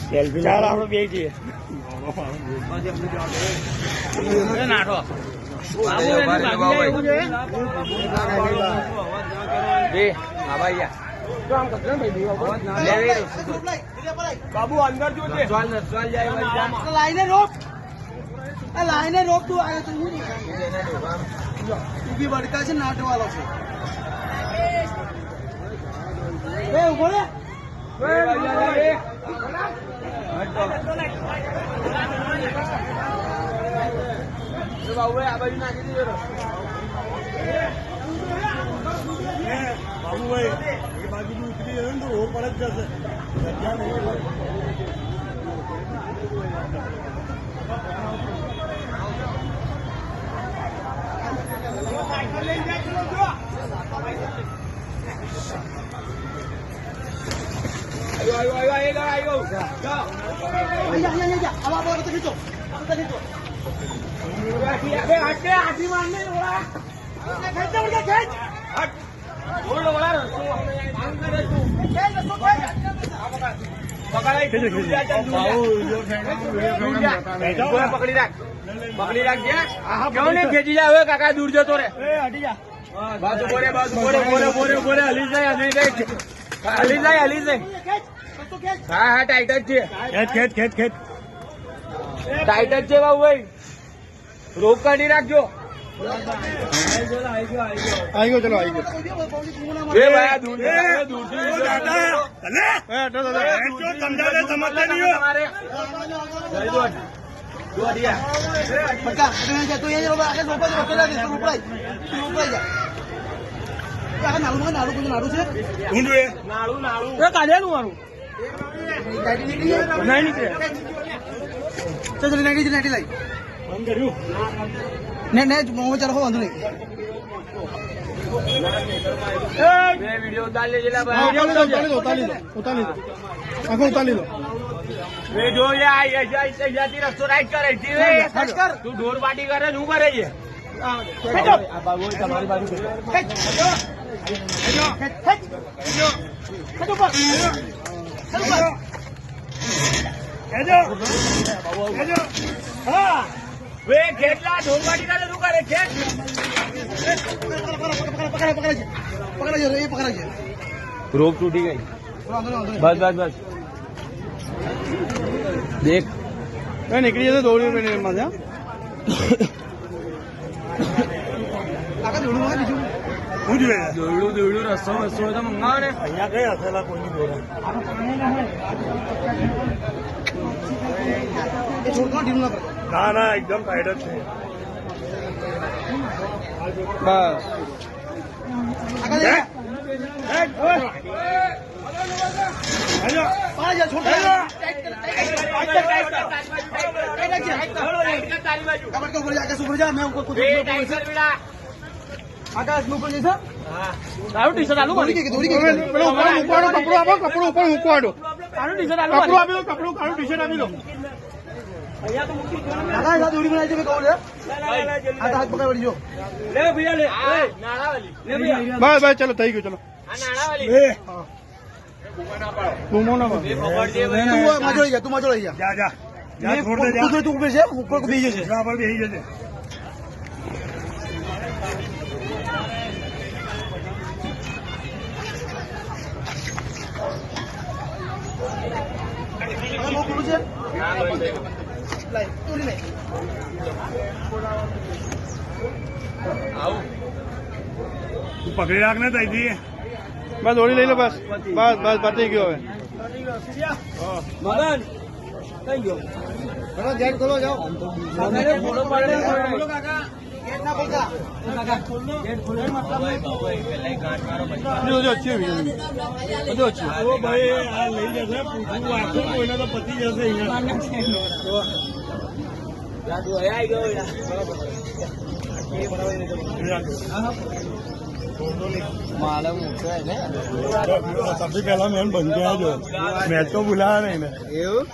ચાલ આપણે બે જઈએ નાઠો બાબુ અંદર જોજે લાઈને રોક તું આવ્યો તું બી વડકા છે નાટ વાળો છે ઉભો રે બાબુ આ બાજુ નાખી દીધો બાબુભાઈ એ બાજુ ઉતરી ગયો ને તો ઓ પર જ જશે પકડી રાખ કેવું નહીં ખેંચી જાય કાકા દૂર જતો રે બાજુ બોરે હલી જાય હા ટાઈટ જ છે ટાઈટ જ છે બાબુ ભાઈ રોક કાઢી રાખજો આવી ગયો ચલો આવી ગયો એ ભાઈ દૂર કાઢેલું મારું નહીં નીકળે નાટી લાઈ ચાલો વાંધો નહીં વિડીયો ઉતાર લેજે ઉતારી દો જો રસ્તો રાઈટ કરે તું ઢોર પાટી કરે શું કરે છે તમારી બાજુ ખેતલા ઢોર પાટી કરે શું કરે ખેત રોપ તૂટી ગઈ બસ દેખ નીકળી જતો દોડ્યું માં હું જોઈએ દોડ્યું રસ્તો તો મંગાવો ને અહીંયા કઈ હસેલા કોઈની દોડા ના ના એકદમ ટાઈટ જ છે બસ બસ ચલો થઈ ગયું ચલો તું મજો લઈ જા તું ઉપર છે ઉપર બેસી જશે બેસી જશે પકડી રાખ ને તઈથી બસ દોડી લઈ લો બસ પતી ગયો હવે મગન કઈ ગયો ગેટ ખોલો જાઓ ભાઈ આ લઈ જશે પૂછવું આખું કોઈને તો પતી જશે सबसे पहला मैन बन गया जो मैच को बुलाया नहीं ना એવું